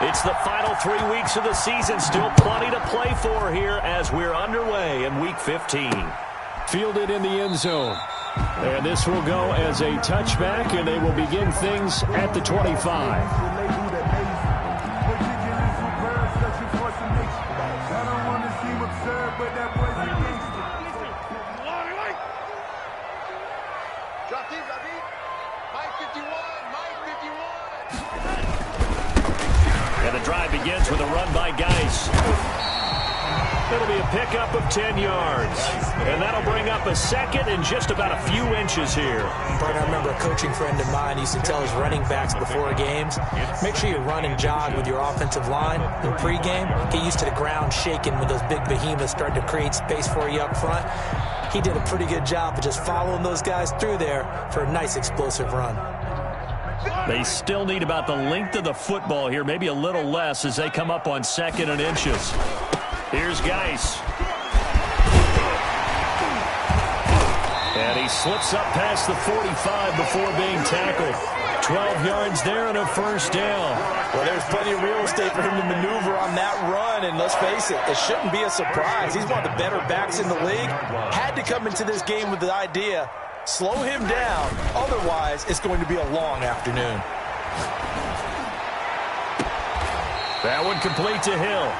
It's the final 3 weeks of the season. Still plenty to play for here as we're underway in Week 15. Fielded in the end zone. And this will go as a touchback, and they will begin things at the 25. And the drive begins with a run by Geis. It'll be a pickup of 10 yards. And that'll bring up a second and just about a few inches here. Bart, I remember a coaching friend of mine used to tell his running backs before games, make sure you run and jog with your offensive line in pregame. Get used to the ground shaking when those big behemoths start to create space for you up front. He did a pretty good job of just following those guys through there for a nice explosive run. They still need about the length of the football here, maybe a little less as they come up on 2nd and inches. Here's Geis. And he slips up past the 45 before being tackled. 12 yards there and a first down. Well, there's plenty of real estate for him to maneuver on that run, and let's face it, it shouldn't be a surprise. He's one of the better backs in the league. Had to come into this game with the idea, slow him down, otherwise it's going to be a long afternoon. That one complete to Hill.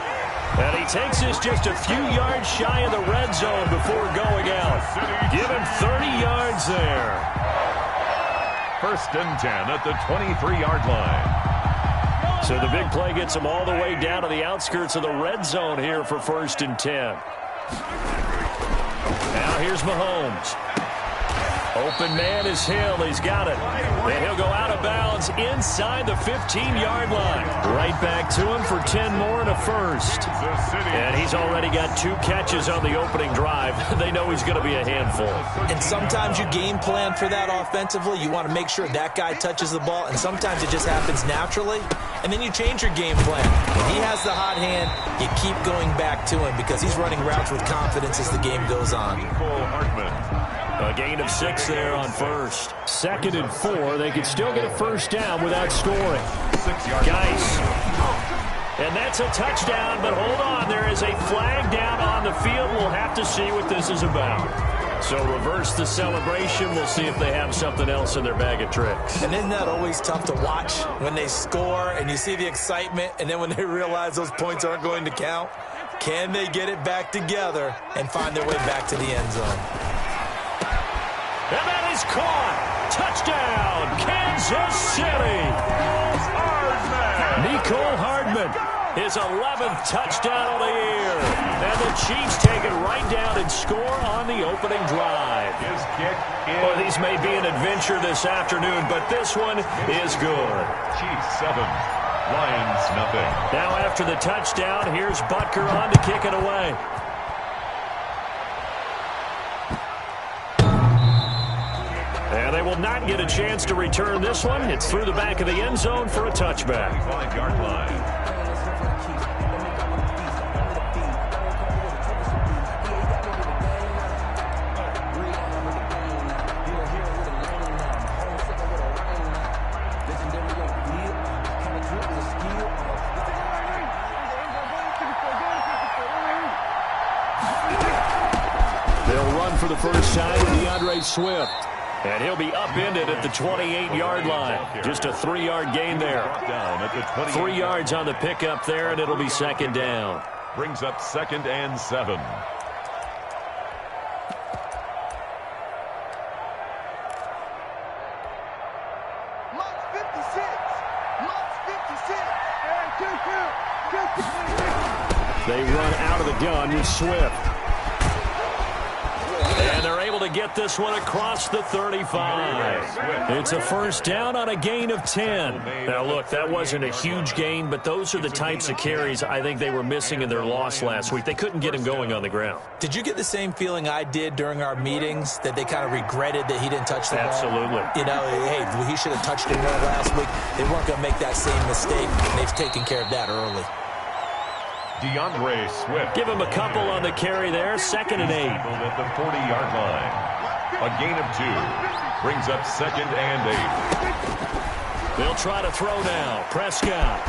And he takes this just a few yards shy of the red zone before going out. Give him 30 yards there. 1st and 10 at the 23-yard line. So the big play gets him all the way down to the outskirts of the red zone here for 1st and 10. Now here's Mahomes. Open man is Hill. He's got it. And he'll go out of bounds inside the 15-yard line. Right back to him for 10 more and a first. And he's already got 2 catches on the opening drive. They know he's going to be a handful. And sometimes you game plan for that offensively. You want to make sure that guy touches the ball. And sometimes it just happens naturally. And then you change your game plan. When he has the hot hand, you keep going back to him because he's running routes with confidence as the game goes on. A gain of 6 there on first. 2nd and 4. They could still get a first down without scoring. Geis. And that's a touchdown, but hold on. There is a flag down on the field. We'll have to see what this is about. So reverse the celebration. We'll see if they have something else in their bag of tricks. And isn't that always tough to watch when they score and you see the excitement, and then when they realize those points aren't going to count? Can they get it back together and find their way back to the end zone? And that is caught. Touchdown, Kansas City. Nicole Hardman, his 11th touchdown of the year. And the Chiefs take it right down and score on the opening drive. His kick is... Well, these may be an adventure this afternoon, but this one is good. Chiefs 7, Lions nothing. Now after the touchdown, here's Butker on to kick it away. And they will not get a chance to return this one. It's through the back of the end zone for a touchback. 5-yard line. They'll run for the first time with DeAndre Swift. And he'll be upended at the 28-yard line. Just a 3-yard gain there. 3 yards on the pickup there, and it'll be 2nd down. Brings up 2nd and 7. They run out of the gun with Swift. And they're able to get this one across the 35. It's a first down on a gain of 10. Now, look, that wasn't a huge gain, but those are the types of carries I think they were missing in their loss last week. They couldn't get him going on the ground. Did you get the same feeling I did during our meetings, that they kind of regretted that he didn't touch the ball? Absolutely. You know, hey, he should have touched it more last week. They weren't going to make that same mistake, and they've taken care of that early. DeAndre Swift. Give him a couple on the carry there. 2nd and 8. At the 40-yard line. A gain of 2. Brings up 2nd and 8. They'll try to throw now. Prescott.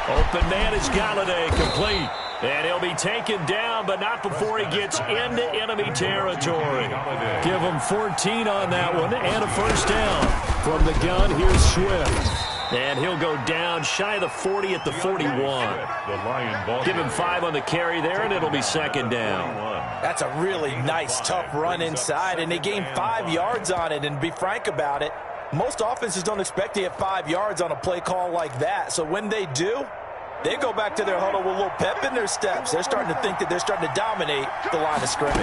Open man is Galladay, complete. And he'll be taken down, but not before he gets into enemy territory. Give him 14 on that one and a first down. From the gun, here's Swift. And he'll go down shy of the 40 at the 41. Give him 5 on the carry there, and it'll be second down. That's a really nice, tough run inside, and they gained 5 yards on it. And be frank about it, most offenses don't expect to get 5 yards on a play call like that. So when they do, they go back to their huddle with a little pep in their steps. They're starting to think that they're starting to dominate the line of scrimmage.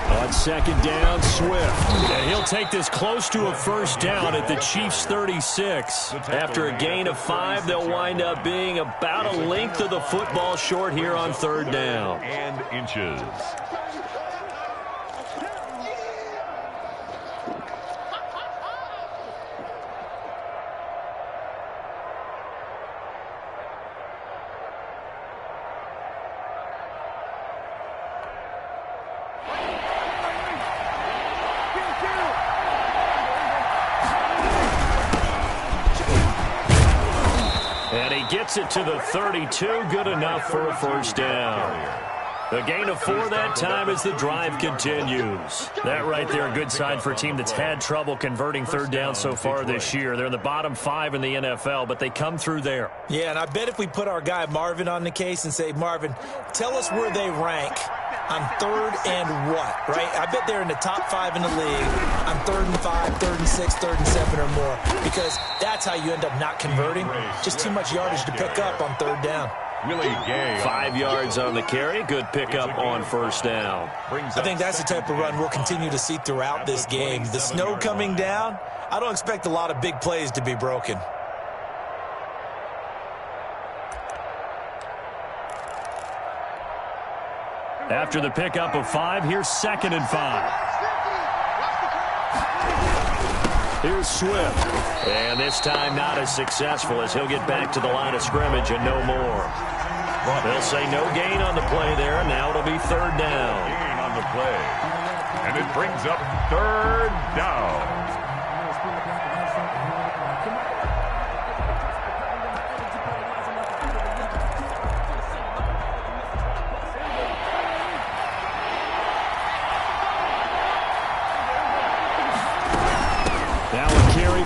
On second down, Swift. And he'll take this close to a first down at the Chiefs' 36. After a gain of 5, they'll wind up being about a length of the football short here on third down. And inches. Gets it to the 32, good enough for a first down. The gain of 4 that time as the drive continues. That right there, a good sign for a team that's had trouble converting third down so far this year. They're in the bottom 5 in the NFL, but they come through there. Yeah, and I bet if we put our guy Marvin on the case and say, Marvin, tell us where they rank on third and what, right? I bet they're in the top 5 in the league on 3rd and 5, 3rd and 6, 3rd and 7 or more, because that's how you end up not converting. Just too much yardage to pick up on third down. 5 yards on the carry. Good pickup on first down. I think that's the type of run we'll continue to see throughout this game. The snow coming down, I don't expect a lot of big plays to be broken. After the pickup of 5, here's second and 5. Here's Swift. And this time not as successful as he'll get back to the line of scrimmage and no more. They'll say no gain on the play there, and now it'll be third down. Gain on the play. And it brings up third down.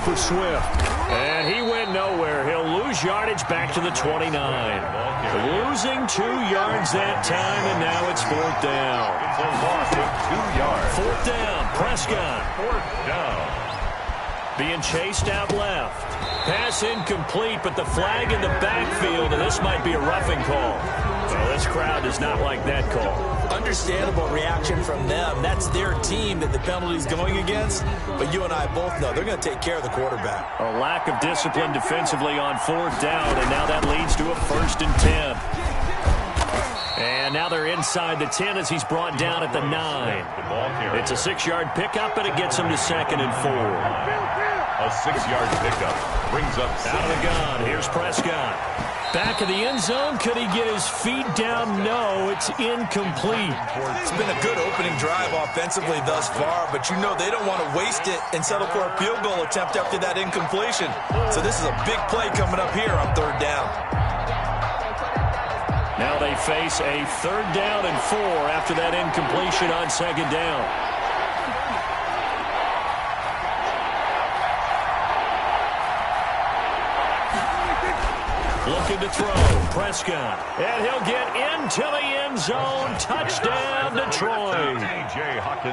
For Swift. And he went nowhere. He'll lose yardage back to the 29. Losing 2 yards that time, and now it's fourth down. It's a loss of 2 yards. Fourth down, Prescott. Fourth down. Being chased out left. Pass incomplete, but the flag in the backfield, and this might be a roughing call. Well, this crowd does not like that call. Understandable reaction from them. That's their team that the penalty's going against. But you and I both know they're going to take care of the quarterback. A lack of discipline defensively on fourth down, and now that leads to a 1st and 10. And now they're inside the 10 as he's brought down at the 9. It's a 6-yard pickup, and it gets him to 2nd and 4. A 6-yard pickup brings up out of the gun. Here's Prescott. Back of the end zone. Could he get his feet down? No, it's incomplete. It's been a good opening drive offensively thus far, but you know they don't want to waste it and settle for a field goal attempt after that incompletion. So this is a big play coming up here on third down. Now they face a 3rd down and 4 after that incompletion on 2nd down. Looking to throw, Prescott. And he'll get into the end zone. Touchdown, Detroit.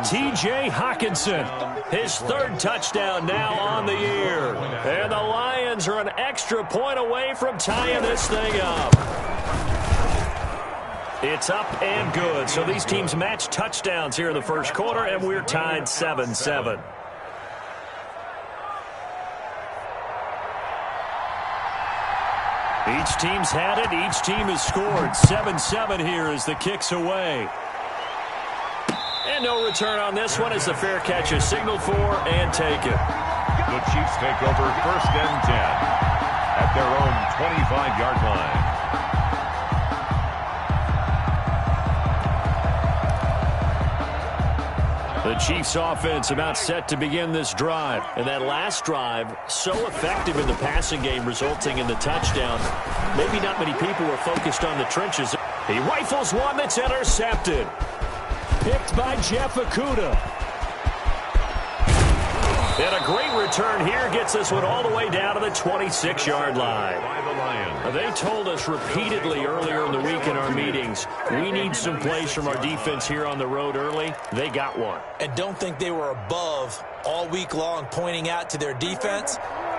T.J. Hockenson. His 3rd touchdown now on the year. And the Lions are an extra point away from tying this thing up. It's up and good. So these teams match touchdowns here in the first quarter, and we're tied 7-7. Each team's had it. Each team has scored. 7-7 here as the kick's away. And no return on this one as the fair catch is signaled for and taken. The Chiefs take over 1st and 10 at their own 25-yard line. The The Chiefs offense about set to begin this drive. And that last drive, so effective in the passing game, resulting in the touchdown. Maybe not many people were focused on the trenches. He rifles one that's intercepted. Picked by Jeff Okudah. And a great return here gets this one all the way down to the 26-yard line. They told us repeatedly earlier in the week in our meetings, we need some plays from our defense here on the road early. They got one. And don't think they were above all week long pointing out to their defense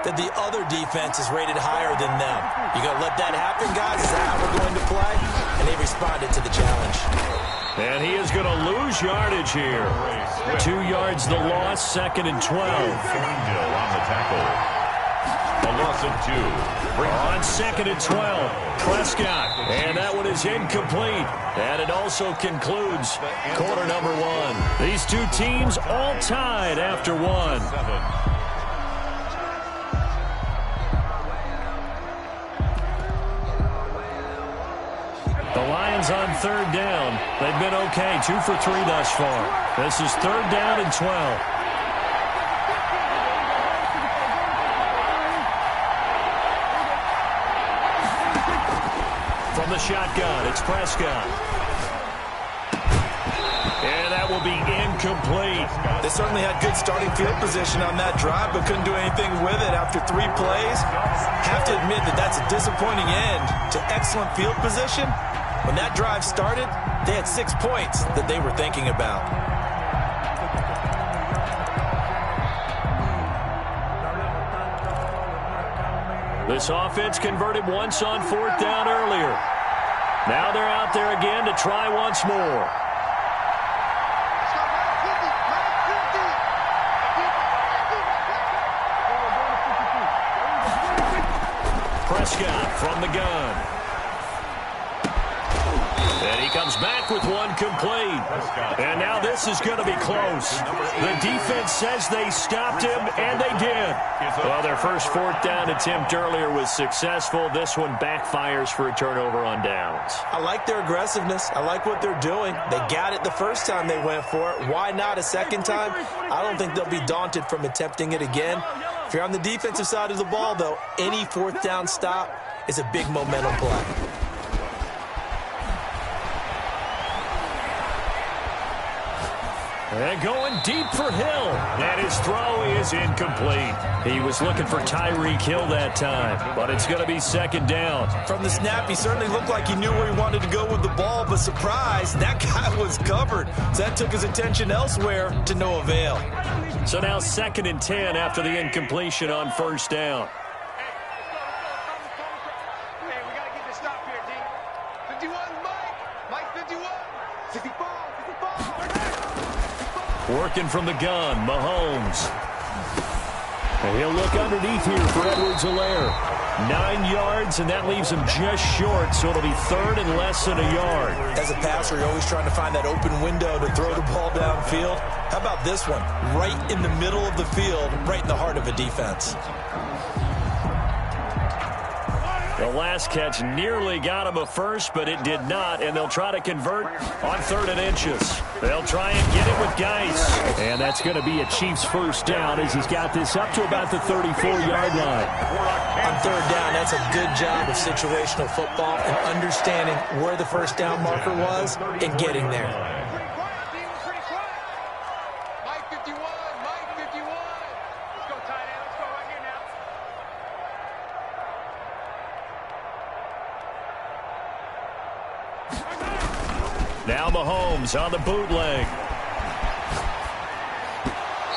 that the other defense is rated higher than them. You going to let that happen, guys? Is that how we're going to play? And they responded to the challenge. And he is going to lose yardage here. 2 yards the loss, 2nd and 12. On the tackle. A loss of 2. On 2nd and 12, Prescott. And that one is incomplete. And it also concludes quarter number 1. These two teams all tied after 1. The Lions on 3rd down. They've been okay, 2 for 3 thus far. This is 3rd down and 12. From the shotgun, it's Prescott. And that will be incomplete. They certainly had good starting field position on that drive, but couldn't do anything with it after 3 plays. Have to admit that that's a disappointing end to excellent field position. When that drive started, they had 6 points that they were thinking about. This offense converted once on 4th down earlier. Now they're out there again to try once more. Prescott from the gun. And he comes back with one complete. And now this is going to be close. The defense says they stopped him, and they did. Well, their first 4th down attempt earlier was successful. This one backfires for a turnover on downs. I like their aggressiveness. I like what they're doing. They got it the first time they went for it. Why not a second time? I don't think they'll be daunted from attempting it again. If you're on the defensive side of the ball, though, any 4th down stop is a big momentum play. And going deep for Hill. And his throw is incomplete. He was looking for Tyreek Hill that time, but it's going to be 2nd down. From the snap, he certainly looked like he knew where he wanted to go with the ball, but surprise, that guy was covered. So that took his attention elsewhere to no avail. So now 2nd and 10 after the incompletion on 1st down. Hey, we got to get this stop here, D. 51, Mike 51. 64. Working from the gun, Mahomes. And he'll look underneath here for Edwards-Helaire. 9 yards, and that leaves him just short, so it'll be 3rd and less than a yard. As a passer, you're always trying to find that open window to throw the ball downfield. How about this one? Right in the middle of the field, right in the heart of a defense. The last catch nearly got him a first, but it did not, and they'll try to convert on 3rd and inches. They'll try and get it with Geis. And that's going to be a Chiefs 1st down as he's got this up to about the 34-yard line. On 3rd down, that's a good job of situational football and understanding where the 1st down marker was and getting there. Mike 51. Let's go, tight end. Let's go right here now. Now Mahomes on the bootleg.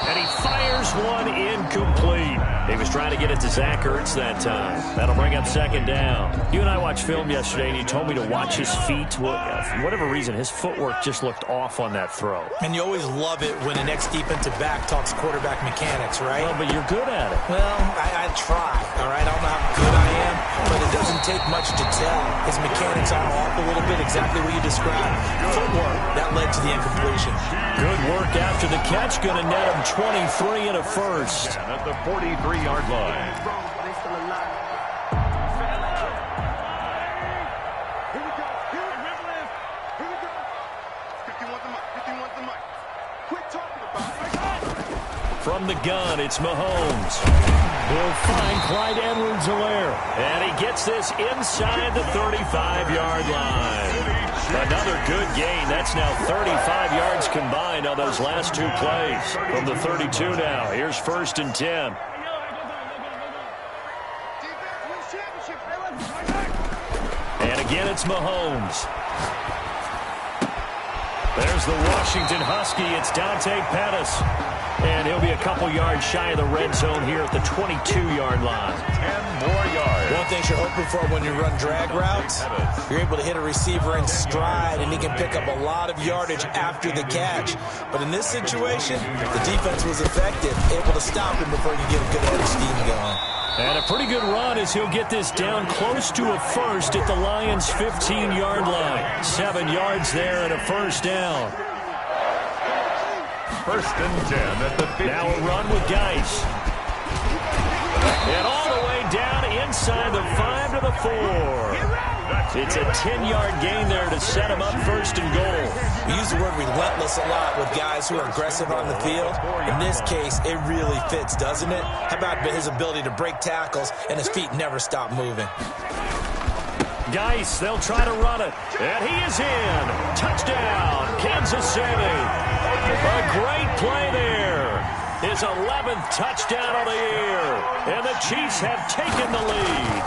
And he fires one incomplete. He was trying to get it to Zach Ertz that time. That'll bring up 2nd down. You and I watched film yesterday, and you told me to watch his feet. For whatever reason, his footwork just looked off on that throw. And you always love it when an ex-defensive back talks quarterback mechanics, right? Well, but you're good at it. Well, I try, all right? I don't know how good I am, but it doesn't take much to tell. His mechanics are off a little bit, exactly what you described. Footwork, that led to the incompletion. Good work after the catch. Going to net him 23 and a first. At the 43-yard line. From the gun, it's Mahomes. He'll find Clyde Edwards-Helaire. And he gets this inside the 35-yard line. Another good gain. That's now 35 yards combined on those last two plays. From the 32 now, here's 1st and 10. And again, it's Mahomes. There's the Washington Husky. It's Dante Pettis. And he'll be a couple yards shy of the red zone here at the 22-yard line. 10 more yards. One thing you're hoping for when you run drag routes, you're able to hit a receiver in stride, and he can pick up a lot of yardage after the catch. But in this situation, the defense was effective, able to stop him before you get a good head of steam going. And a pretty good run as he'll get this down close to a first at the Lions' 15-yard line. 7 yards there and a first down. 1st and 10 at the 15. Now a run with Geis. And all the way down inside the 5 to the 4. It's a 10-yard gain there to set him up 1st and goal. We use the word relentless a lot with guys who are aggressive on the field. In this case, it really fits, doesn't it? How about his ability to break tackles and his feet never stop moving? Geis, they'll try to run it. And he is in. Touchdown, Kansas City. A great play there. His 11th touchdown of the year. And the Chiefs have taken the lead.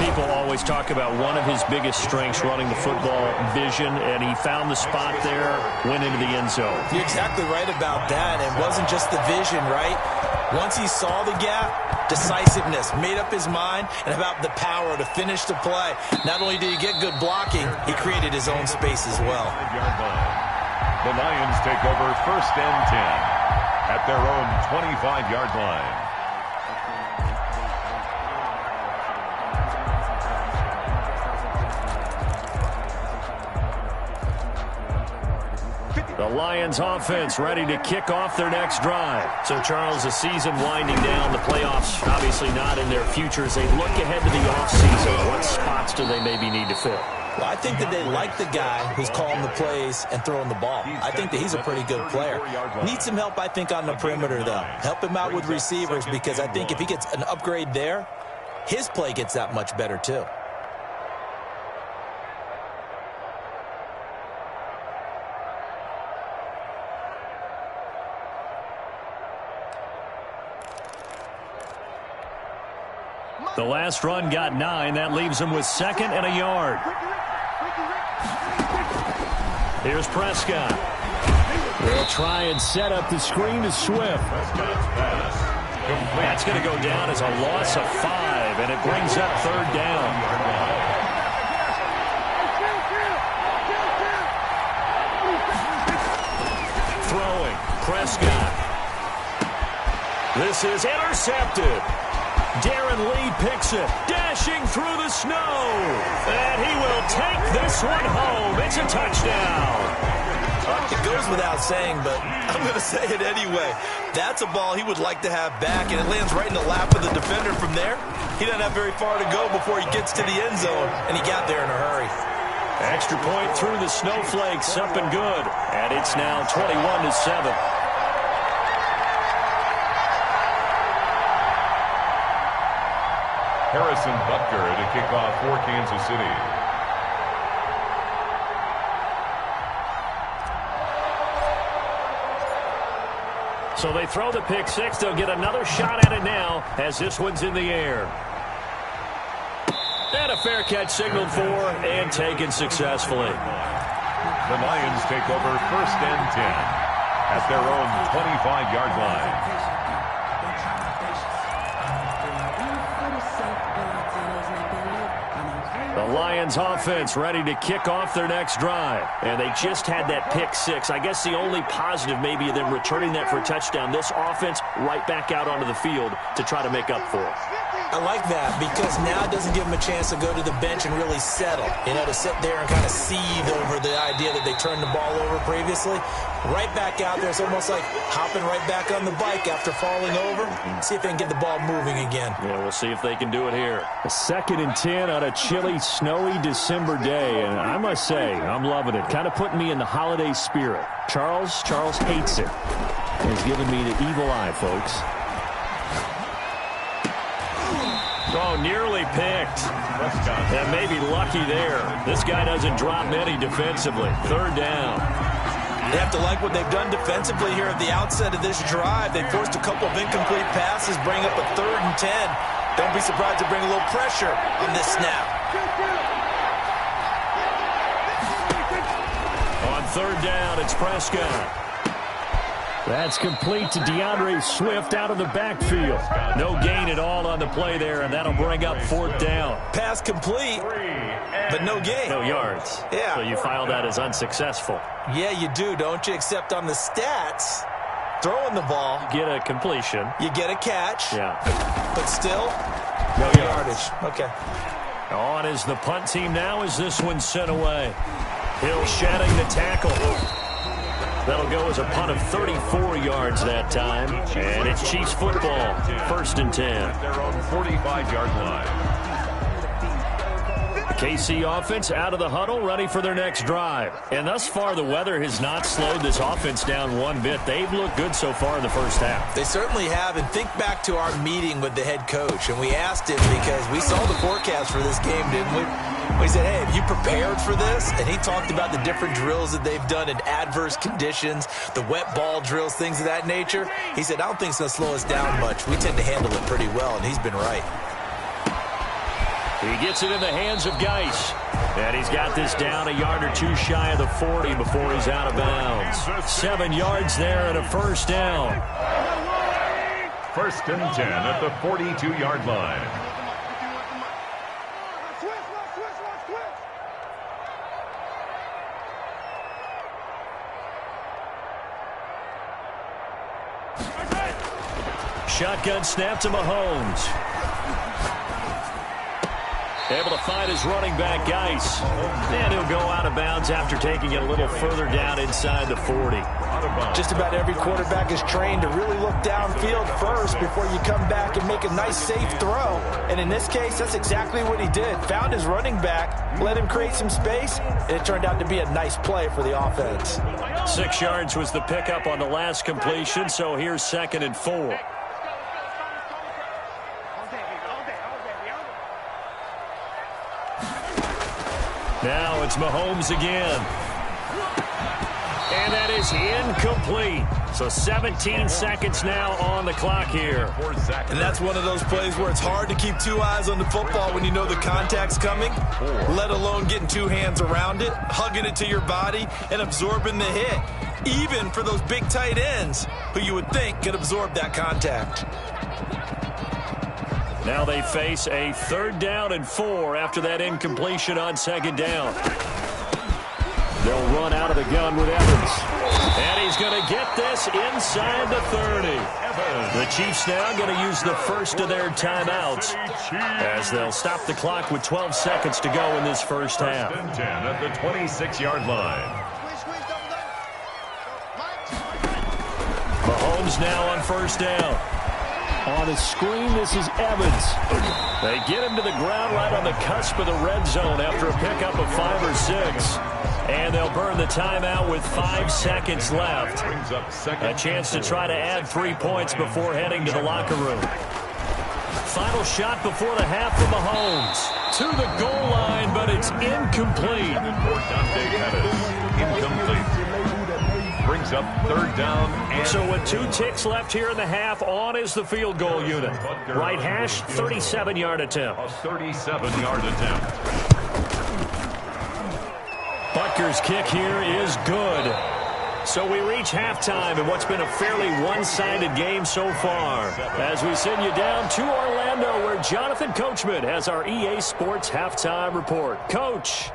People always talk about one of his biggest strengths running the football, vision, and he found the spot there, went into the end zone. You're exactly right about that. It wasn't just the vision, right? Once he saw the gap, decisiveness, made up his mind, and about the power to finish the play. Not only did he get good blocking, he created his own space as well. The Lions take over 1st and 10 at their own 25-yard line. The Lions offense ready to kick off their next drive. So, Charles, the season winding down, the playoffs obviously not in their future. As they look ahead to the offseason, what spots do they maybe need to fill? Well, I think that they like the guy who's calling the plays and throwing the ball. I think that he's a pretty good player. Needs some help, I think, on the perimeter, though. Help him out with receivers, because I think if he gets an upgrade there, his play gets that much better, too. The last run got 9. That leaves him with 2nd and a yard. Here's Prescott. They'll try and set up the screen to Swift. That's going to go down as a loss of 5, and it brings up 3rd down. Throwing, Prescott. This is intercepted. Darren Lee picks it, dashing through the snow. And he will take this one home. It's a touchdown. It goes without saying, but I'm going to say it anyway. That's a ball he would like to have back, and it lands right in the lap of the defender from there. He doesn't have very far to go before he gets to the end zone, and he got there in a hurry. Extra point through the snowflakes, up and good. And it's now 21-7. Harrison Butker to kick off for Kansas City. So they throw the pick 6. They'll get another shot at it now as this one's in the air. And a fair catch signaled for and taken successfully. The Lions take over 1st and 10 at their own 25-yard line. The Lions offense ready to kick off their next drive. And they just had that pick 6. I guess the only positive maybe of them returning that for a touchdown. This offense right back out onto the field to try to make up for it. I like that because now it doesn't give them a chance to go to the bench and really settle. You know, to sit there and kind of seethe over the idea that they turned the ball over previously. Right back out there. It's almost like hopping right back on the bike after falling over. See if they can get the ball moving again. Yeah, we'll see if they can do it here. A 2nd and 10 on a chilly, snowy December day. And I must say, I'm loving it. Kind of putting me in the holiday spirit. Charles hates it. has given me the evil eye, folks. Oh, nearly picked. And maybe lucky there. This guy doesn't drop many defensively. Third down. They have to like what they've done defensively here at the outset of this drive. They forced a couple of incomplete passes, bring up a 3rd and 10. Don't be surprised to bring a little pressure on this snap. On 3rd down, it's Prescott. That's complete to DeAndre Swift out of the backfield. No gain at all on the play there, and that'll bring up 4th down. Pass complete, but no gain. No yards. Yeah. So you file that as unsuccessful. Yeah, you do, don't you? Except on the stats, throwing the ball, Get a completion. you get a catch. Yeah. But still, No yardage. Okay. On is the punt team now as this one's sent away. Hill shedding the tackle. That'll go as a punt of 34 yards that time. And it's Chiefs football. 1st and 10. Their own 45-yard line. KC offense out of the huddle, ready for their next drive. And thus far, the weather has not slowed this offense down one bit. They've looked good so far in the first half. They certainly have. And think back to our meeting with the head coach. And we asked him because we saw the forecast for this game, didn't we? We said, hey, have you prepared for this? And he talked about the different drills that they've done in adverse conditions, the wet ball drills, things of that nature. He said, I don't think it's going to slow us down much. We tend to handle it pretty well, and he's been right. He gets it in the hands of Geis. And he's got this down a yard or two shy of the 40 before he's out of bounds. 7 yards there and a 1st down. 1st and 10 at the 42-yard line. Shotgun snap to Mahomes. Able to find his running back, Geis. And he'll go out of bounds after taking it a little further down inside the 40. Just about every quarterback is trained to really look downfield first before you come back and make a nice, safe throw. And in this case, that's exactly what he did. Found his running back, let him create some space, and it turned out to be a nice play for the offense. 6 yards was the pickup on the last completion, so here's 2nd and 4. Now it's Mahomes again. And that is incomplete. So 17 seconds now on the clock here. And that's one of those plays where it's hard to keep 2 eyes on the football when you know the contact's coming, let alone getting 2 hands around it, hugging it to your body, and absorbing the hit, even for those big tight ends who you would think could absorb that contact. Now they face a 3rd down and 4 after that incompletion on 2nd down. They'll run out of the gun with Evans. And he's going to get this inside the 30. The Chiefs now going to use the first of their timeouts as they'll stop the clock with 12 seconds to go in this first half. 1st and 10 at the 26-yard line. Mahomes now on 1st down. On the screen, this is Evans. They get him to the ground right on the cusp of the red zone after a pickup of 5 or 6. And they'll burn the timeout with 5 seconds left. A chance to try to add 3 points before heading to the locker room. Final shot before the half from Mahomes. To the goal line, but it's incomplete. Incomplete. Brings up 3rd down. And so with 2 ticks left here in the half, on is the field goal unit. Right hash, 37-yard attempt. A 37-yard attempt. Butker's kick here is good. So we reach halftime in what's been a fairly one-sided game so far. As we send you down to Orlando, where Jonathan Coachman has our EA Sports halftime report. Coach.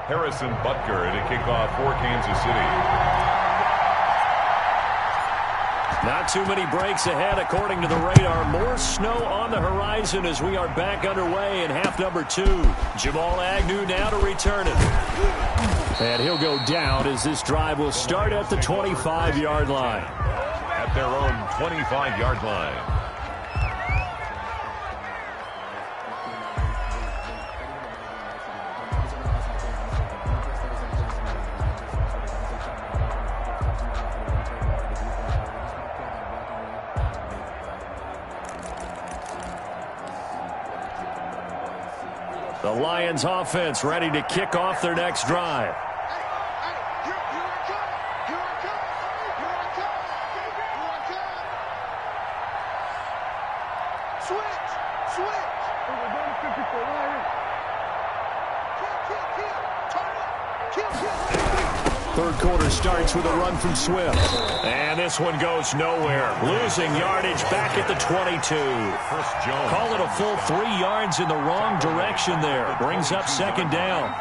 Harrison Butker to kick off for Kansas City. Not too many breaks ahead according to the radar. More snow on the horizon as we are back underway in half number 2. Jamal Agnew now to return it. And he'll go down as this drive will start at the 25-yard line. at their own 25-yard line. The Lions offense ready to kick off their next drive. Third quarter starts with a run from Swift. And this one goes nowhere. Losing yardage back at the 22. Call it a full 3 yards in the wrong direction there. Brings up second down.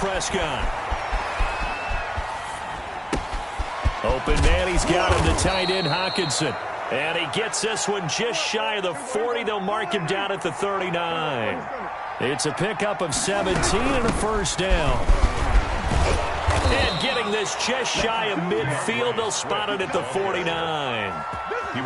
Prescott. Open man, he's got him to tight end Hockenson. And he gets this one just shy of the 40. They'll mark him down at the 39. It's a pickup of 17 and a first down. And getting this just shy of midfield, they'll spot it at the 49.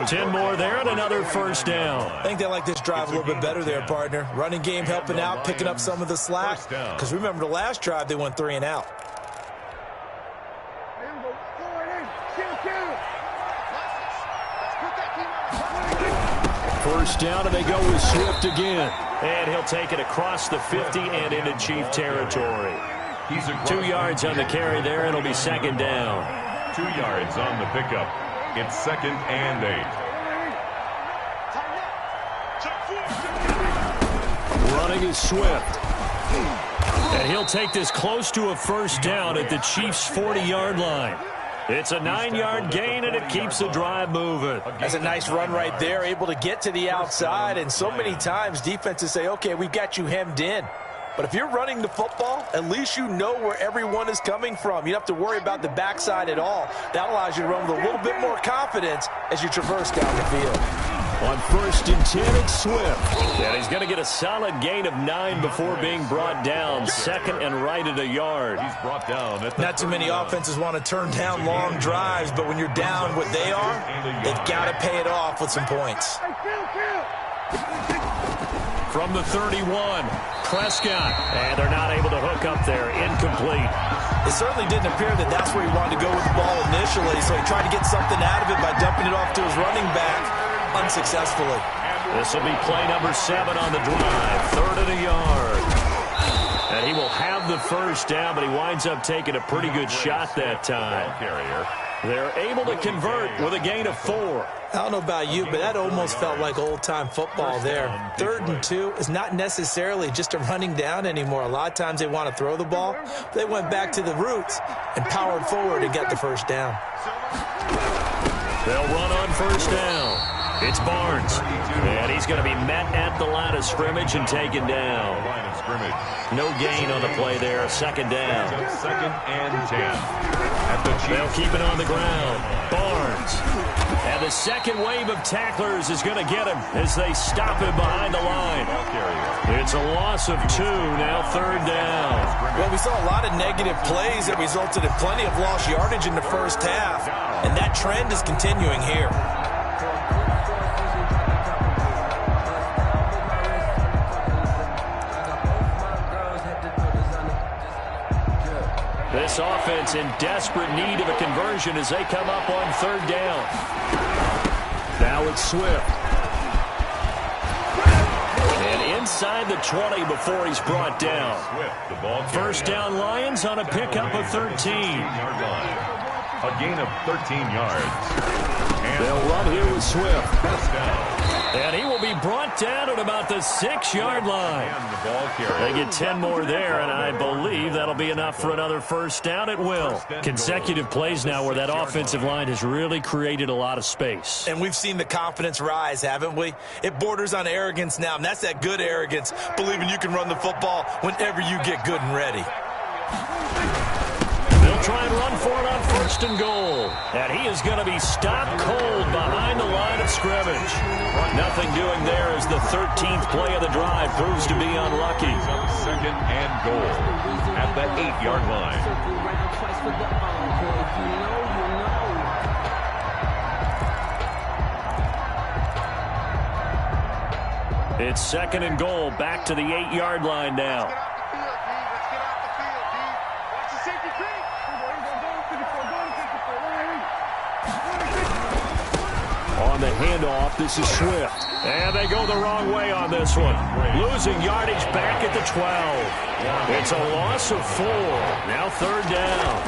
10 more there and another first down. I think they like this drive a little bit better there, partner. Running game helping out, picking up some of the slack. Because remember the last drive, they went 3 and out. First down, and they go with Swift again. And he'll take it across the 50 and into Chief territory. 2 yards on the carry there. It'll be second down. 2 yards on the pickup. It's second and 8. Running is Swift. And he'll take this close to a first down at the Chiefs' 40-yard line. It's a 9-yard gain, and it keeps the drive moving. That's a nice run right there, able to get to the outside. And so many times defenses say, okay, we've got you hemmed in. But if you're running the football, at least you know where everyone is coming from. You don't have to worry about the backside at all. That allows you to run with a little bit more confidence as you traverse down the field. On first and 10, it's Swift. And he's going to get a solid gain of 9 before being brought down. Second and right at a yard. He's brought down at the Not too many offenses want to turn down long drives, but when you're down what they are, they've got to pay it off with some points. From the 31, Prescott. And they're not able to hook up there. Incomplete. It certainly didn't appear that that's where he wanted to go with the ball initially, so he tried to get something out of it by dumping it off to his running back unsuccessfully. This will be play number 7 on the drive. Third and a yard. And he will have the first down, but he winds up taking a pretty good shot that time. They're able to convert with a gain of 4. I don't know about you, but that almost felt like old-time football there. 3rd and 2 is not necessarily just a running down anymore. A lot of times they want to throw the ball. They went back to the roots and powered forward and got the first down. They'll run on first down. It's Barnes. And he's going to be met at the line of scrimmage and taken down. No gain on the play there. Second down. Second and 10. They'll keep it on the ground. Barnes. And the second wave of tacklers is going to get him as they stop him behind the line. It's a loss of 2, now third down. Well, we saw a lot of negative plays that resulted in plenty of lost yardage in the first half, and that trend is continuing here. This offense in desperate need of a conversion as they come up on third down. Now it's Swift. And inside the 20 before he's brought down. First down Lions on a pickup of 13. A gain of 13 yards. They'll run here with Swift. And he will be brought down at about the 6-yard line. They get 10 more there, and I believe that'll be enough for another first down. It will. Consecutive plays now where that offensive line has really created a lot of space. And we've seen the confidence rise, haven't we? It borders on arrogance now, and that's that good arrogance, believing you can run the football whenever you get good and ready. They'll try and run for it on 1st and goal. And he is going to be stopped cold behind the line of scrimmage. Nothing doing there as the 13th play of the drive proves to be unlucky. 2nd and goal at the 8-yard line. It's 2nd and goal, back to the 8-yard line now. On the handoff, this is Swift. And they go the wrong way on this one. Losing yardage back at the 12. It's a loss of 4. Now 3rd down.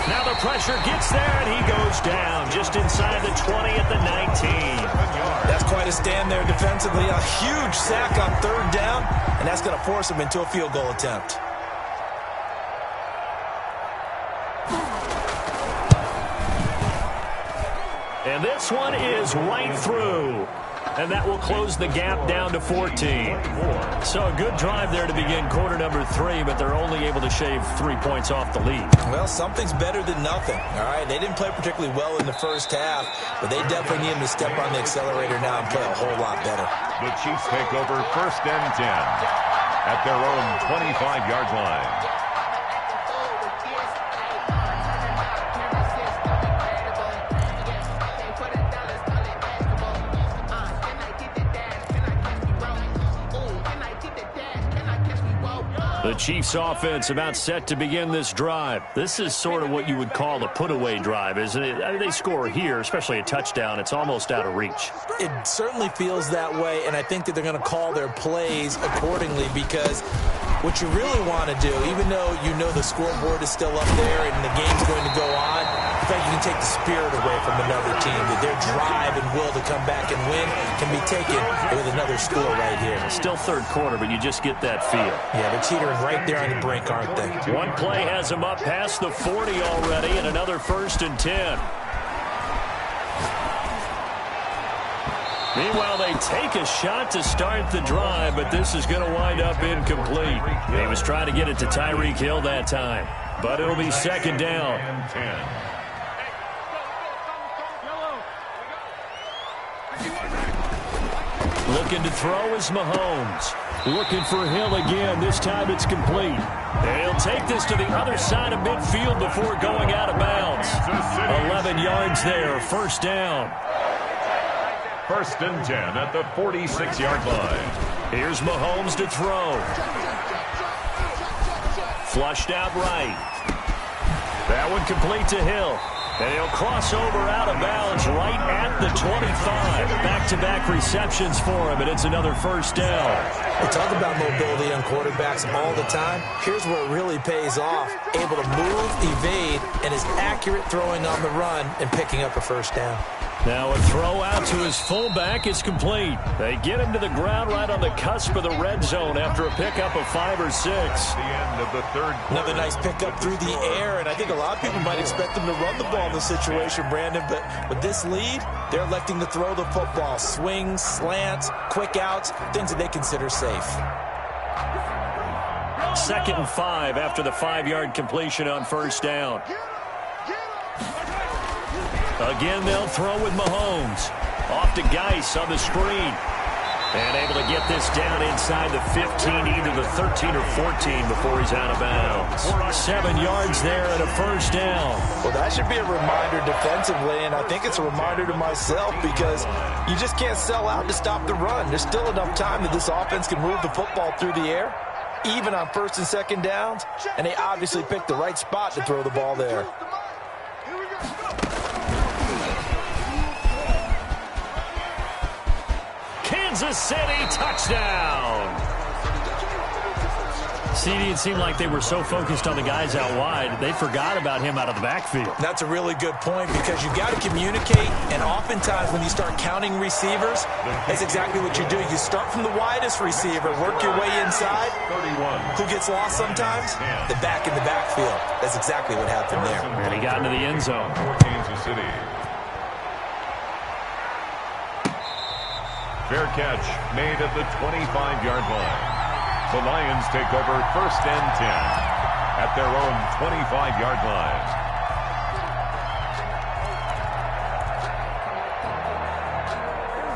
Now the pressure gets there, and he goes down just inside the 20 at the 19. That's quite a stand there defensively. A huge sack on 3rd down, and that's going to force him into a field goal attempt. And this one is right through. And that will close the gap down to 14. So a good drive there to begin quarter number 3, but they're only able to shave 3 points off the lead. Well, something's better than nothing. All right, they didn't play particularly well in the first half, but they definitely need him to step on the accelerator now and play a whole lot better. The Chiefs take over 1st and 10 at their own 25-yard line. The Chiefs offense about set to begin this drive. This is sort of what you would call the put-away drive, isn't it? I mean, they score here, especially a touchdown. It's almost out of reach. It certainly feels that way, and I think that they're going to call their plays accordingly because what you really want to do, even though you know the scoreboard is still up there and the game's going to go on, in fact, you can take the spirit away from another team, that their drive and will to come back and win can be taken with another score right here. Still 3rd quarter, but you just get that feel. Yeah, they're teetering right there on the brink, aren't they? One play has them up past the 40 already, and another 1st and 10. Meanwhile, they take a shot to start the drive, but this is going to wind up incomplete. He was trying to get it to Tyreek Hill that time, but it'll be 2nd down. Looking to throw is Mahomes. Looking for Hill again. This time it's complete. And he'll take this to the other side of midfield before going out of bounds. 11 yards there, 1st down. 1st and 10 at the 46-yard line. Here's Mahomes to throw. Flushed out right. That one complete to Hill. And he'll cross over out of bounds right at the 25. Back-to-back receptions for him, and it's another 1st down. We talk about mobility on quarterbacks all the time. Here's where it really pays off. Able to move, evade, and is accurate throwing on the run and picking up a 1st down. Now a throw out to his fullback is complete. They get him to the ground right on the cusp of the red zone after a pickup of 5 or 6. The end of the 3rd quarter. Another nice pickup through the air, and I think a lot of people might expect them to run the ball in this situation, Brandon, but with this lead, they're electing to throw the football. Swings, slants, quick outs, things that they consider safe. 2nd and 5 after the 5-yard completion on 1st down. Again, they'll throw with Mahomes. Off to Geis on the screen. And able to get this down inside the 15, either the 13 or 14 before he's out of bounds. 7 yards there and a 1st down. Well, that should be a reminder defensively, and I think it's a reminder to myself because you just can't sell out to stop the run. There's still enough time that this offense can move the football through the air, even on 1st and 2nd downs, and they obviously picked the right spot to throw the ball there. Kansas City touchdown. CD, it seemed like they were so focused on the guys out wide, they forgot about him out of the backfield. That's a really good point because you've got to communicate, and oftentimes when you start counting receivers, that's exactly what you're doing. You start from the widest receiver, work your way inside. 31. Who gets lost sometimes? The back in the backfield. That's exactly what happened there. And he got into the end zone. For Kansas City. Fair catch made at the 25-yard line. The Lions take over 1st and 10 at their own 25-yard line.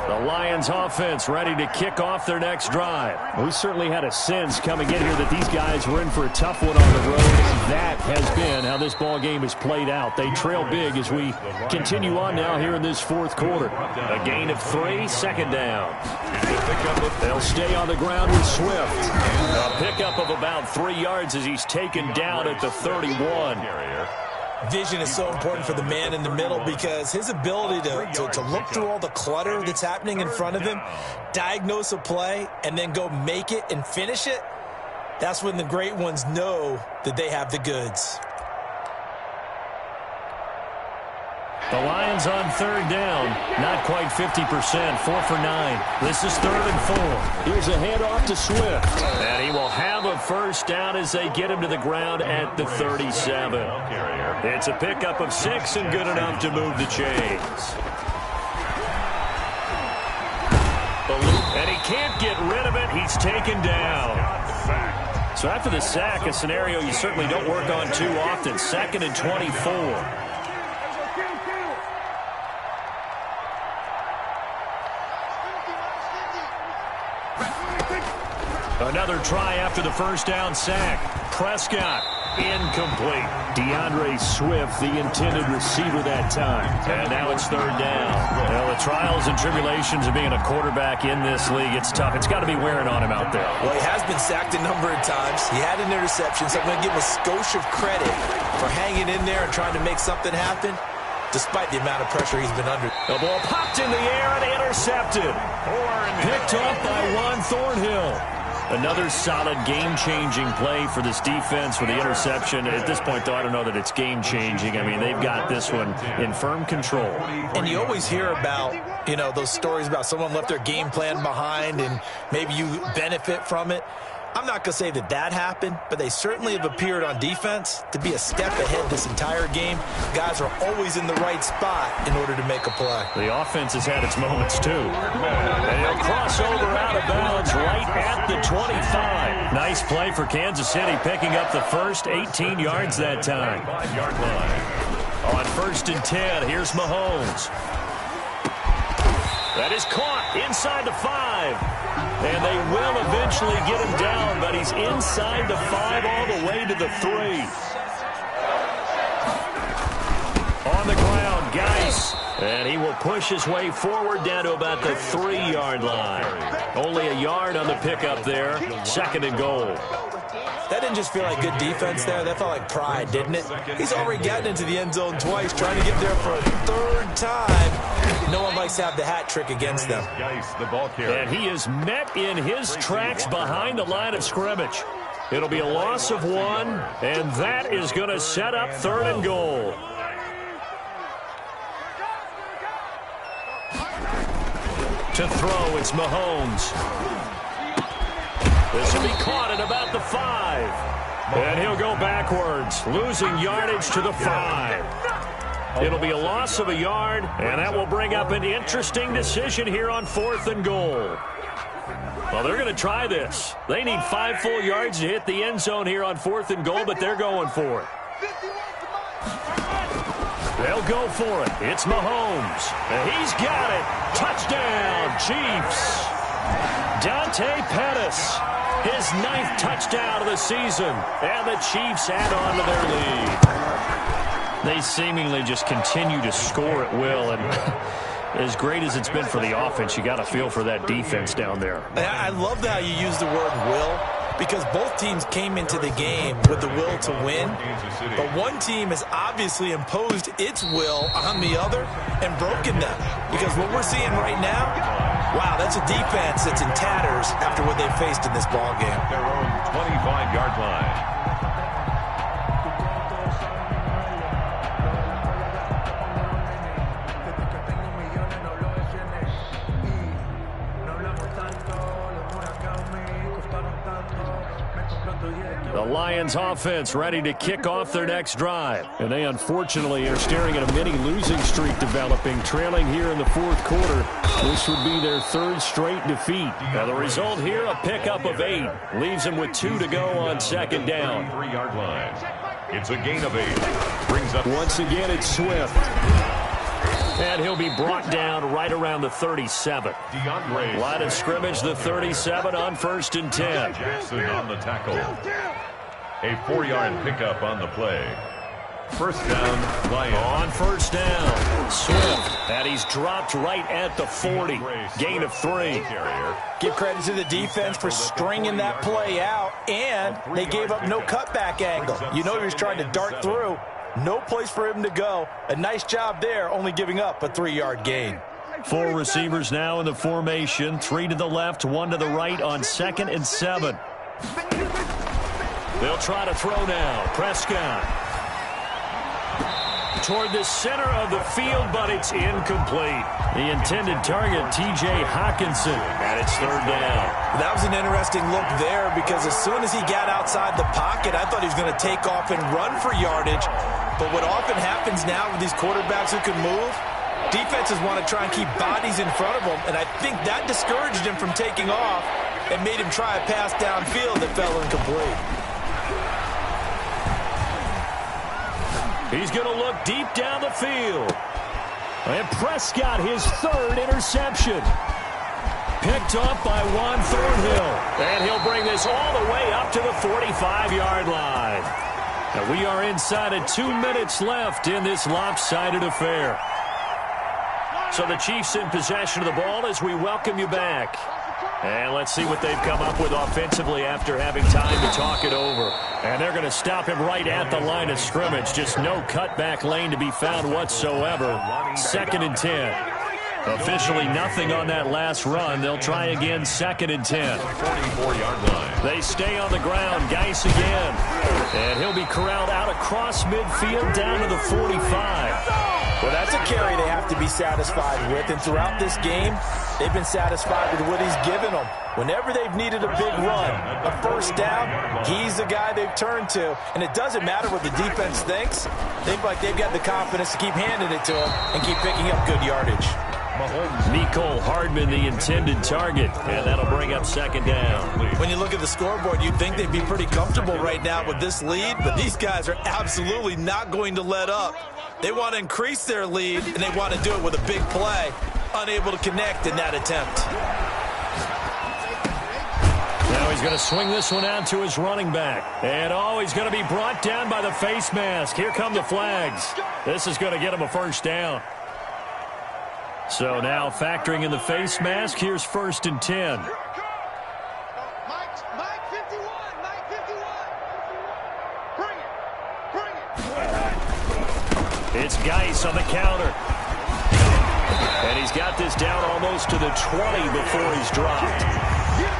The Lions offense ready to kick off their next drive. We certainly had a sense coming in here that these guys were in for a tough one on the road. That has been how this ball game has played out. They trail big as we continue on now here in this fourth quarter. A gain of 3, second down. They'll stay on the ground with Swift. A pickup of about 3 yards as he's taken down at the 31. Vision is so important for the man in the middle because his ability to look through all the clutter that's happening in front of him, diagnose a play, and then go make it and finish it, that's when the great ones know that they have the goods. The Lions on third down, not quite 50%, 4 for 9. This is 3rd and 4. Here's a handoff to Swift. And he will have a first down as they get him to the ground at the 37. It's a pickup of 6 and good enough to move the chains. And he can't get rid of it. He's taken down. So after the sack, a scenario you certainly don't work on too often. 2nd and 24. Another try after the first down sack. Prescott, incomplete. DeAndre Swift, the intended receiver that time. And now it's 3rd down. Well, the trials and tribulations of being a quarterback in this league, it's tough. It's got to be wearing on him out there. Well, he has been sacked a number of times. He had an interception, so I'm going to give him a skosh of credit for hanging in there and trying to make something happen, despite the amount of pressure he's been under. The ball popped in the air and intercepted. Picked up by Juan Thornhill. Another solid game-changing play for this defense with the interception. At this point, though, I don't know that it's game-changing. I mean, they've got this one in firm control. And you always hear about, you know, those stories about someone left their game plan behind and maybe you benefit from it. I'm not going to say that that happened, but they certainly have appeared on defense to be a step ahead this entire game. Guys are always in the right spot in order to make a play. The offense has had its moments, too. And he'll cross over out of bounds right at the 25. Nice play for Kansas City, picking up the first 18 yards that time. 5-yard line. On 1st and 10, here's Mahomes. That is caught inside the 5. And they will eventually get him down, but he's inside the 5 all the way to the 3. On the ground, Geis. And he will push his way forward down to about the 3-yard line. Only a yard on the pickup there. 2nd and goal. That didn't just feel like good defense there. That felt like pride, didn't it? He's already gotten into the end zone twice, trying to get there for a 3rd time. No one likes to have the hat trick against them. And he is met in his tracks behind the line of scrimmage. It'll be a loss of 1, and that is going to set up 3rd and goal. To throw, it's Mahomes. This will be caught at about the 5. And he'll go backwards, losing yardage to the 5. It'll be a loss of a yard, and that will bring up an interesting decision here on 4th and goal. Well, they're going to try this. They need 5 full yards to hit the end zone here on 4th and goal, but they're going for it. They'll go for it. It's Mahomes. And he's got it. Touchdown, Chiefs. Dante Pettis. His 9th touchdown of the season. And the Chiefs add on to their lead. They seemingly just continue to score at will. And as great as it's been for the offense, you got to feel for that defense down there. I love how you use the word will, because both teams came into the game with the will to win. But one team has obviously imposed its will on the other and broken them. Because what we're seeing right now Wow, that's a defense that's in tatters after what they faced in this ball game. Their own 25-yard line. The Lions offense ready to kick off their next drive. And they unfortunately are staring at a mini losing streak developing, trailing here in the fourth quarter. This would be their third straight defeat. Now the result here, a pickup of 8. Leaves them with 2 to go on second down. 3-yard line. It's a gain of 8. Brings up once again, it's Swift. And he'll be brought down right around the 37. Line of scrimmage, the 37 on 1st and 10. Jackson on the tackle. A 4-yard pickup on the play. First down, Lions. On first down, Swift. And he's dropped right at the 40. Gain of 3. Give credit to the defense for stringing that play out, and they gave up no cutback angle. You know he was trying to dart through. No place for him to go. A nice job there, only giving up a 3-yard gain. 4 receivers now in the formation. 3 to the left, 1 to the right on 2nd and 7. They'll try to throw now. Prescott. Toward the center of the field, but it's incomplete. The intended target, T.J. Hockenson, and it's 3rd down. That was an interesting look there because as soon as he got outside the pocket, I thought he was going to take off and run for yardage. But what often happens now with these quarterbacks who can move, defenses want to try and keep bodies in front of them, and I think that discouraged him from taking off and made him try a pass downfield that fell incomplete. He's going to look deep down the field. And Prescott, his 3rd interception. Picked up by Juan Thornhill. And he'll bring this all the way up to the 45-yard line. And we are inside of 2 minutes left in this lopsided affair. So the Chiefs in possession of the ball as we welcome you back. And let's see what they've come up with offensively after having time to talk it over. And they're going to stop him right at the line of scrimmage. Just no cutback lane to be found whatsoever. 2nd and 10. Officially nothing on that last run. They'll try again 2nd and 10. 44-yard line. They stay on the ground. Geis again. And he'll be corralled out across midfield down to the 45. Well, that's a carry they have to be satisfied with. And throughout this game, they've been satisfied with what he's given them. Whenever they've needed a big run, a first down, he's the guy they've turned to. And it doesn't matter what the defense thinks. They feel like they've got the confidence to keep handing it to him and keep picking up good yardage. Mecole Hardman, the intended target, and that'll bring up 2nd down. When you look at the scoreboard, you'd think they'd be pretty comfortable right now with this lead, but these guys are absolutely not going to let up. They want to increase their lead, and they want to do it with a big play. Unable to connect in that attempt. Now he's going to swing this one out to his running back. And, he's going to be brought down by the face mask. Here come the flags. This is going to get him a first down. So now factoring in the face mask, here's 1st and 10. Mike 51, Mike 51. Bring it. It's Geis on the counter. And he's got this down almost to the 20 before he's dropped.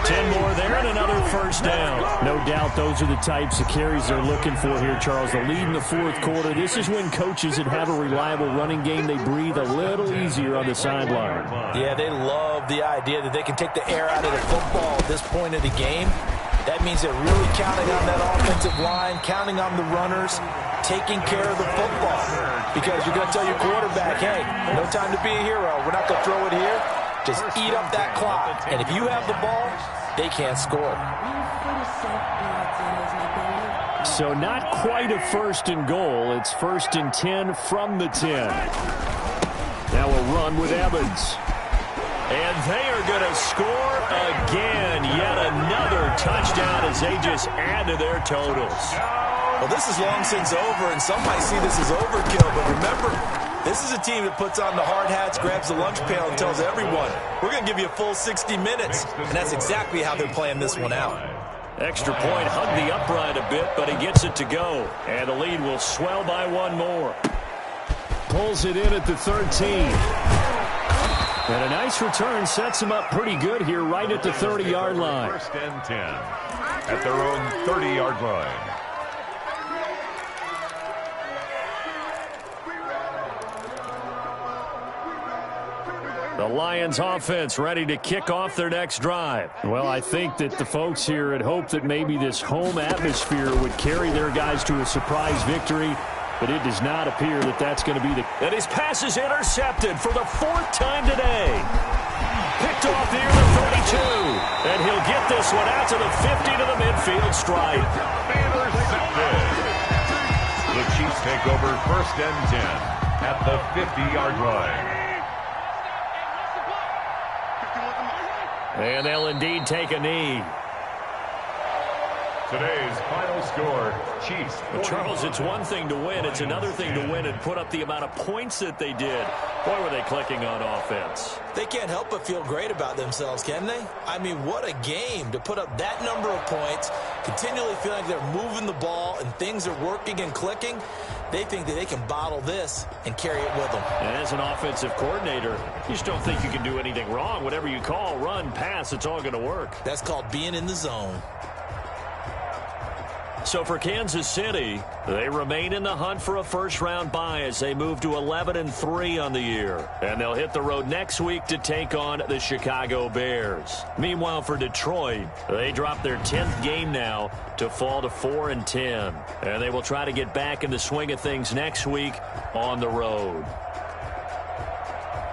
10 more there and another first down. No doubt those are the types of carries they're looking for here, Charles. The lead in the fourth quarter. This is when coaches that have a reliable running game, they breathe a little easier on the sideline. Yeah, they love the idea that they can take the air out of the football at this point of the game. That means they're really counting on that offensive line, counting on the runners, taking care of the football. Because you're going to tell your quarterback, hey, no time to be a hero. We're not going to throw it here. Just eat up that clock. And if you have the ball, they can't score. So not quite a 1st and goal. It's 1st and 10 from the 10. Now a run with Evans. And they are going to score again. Yet another touchdown as they just add to their totals. Well, this is long since over, and some might see this as overkill. But remember, this is a team that puts on the hard hats, grabs the lunch pail, and tells everyone, we're going to give you a full 60 minutes. And that's exactly how they're playing this one out. Extra point, hugged the upright a bit, but he gets it to go. And the lead will swell by 1 more. Pulls it in at the 13. And a nice return sets them up pretty good here right at the 30-yard line. First and 10 at their own 30-yard line. The Lions offense ready to kick off their next drive. Well, I think that the folks here had hoped that maybe this home atmosphere would carry their guys to a surprise victory, but it does not appear that that's going to be the... And his pass is intercepted for the 4th time today. Picked off near the 32. And he'll get this one out to the 50 to the midfield stripe. Intercepted. The Chiefs take over first and 10 at the 50-yard line. And they'll indeed take a knee. Today's final score, Chiefs. But Charles, it's one thing to win. It's another thing to win and put up the amount of points that they did. Boy, were they clicking on offense. They can't help but feel great about themselves, can they? I mean, what a game to put up that number of points, continually feeling like they're moving the ball and things are working and clicking. They think that they can bottle this and carry it with them. And as an offensive coordinator, you just don't think you can do anything wrong. Whatever you call, run, pass, it's all going to work. That's called being in the zone. So for Kansas City, they remain in the hunt for a first-round bye as they move to 11-3 on the year. And they'll hit the road next week to take on the Chicago Bears. Meanwhile, for Detroit, they drop their 10th game now to fall to 4-10. And they will try to get back in the swing of things next week on the road.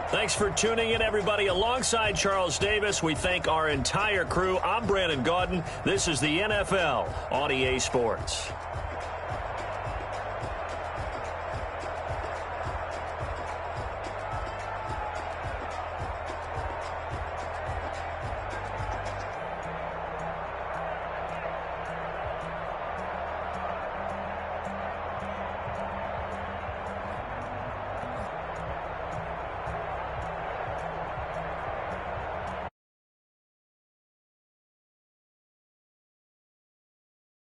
Thanks for tuning in, everybody. Alongside Charles Davis, we thank our entire crew. I'm Brandon Gaudin. This is the NFL on EA Sports.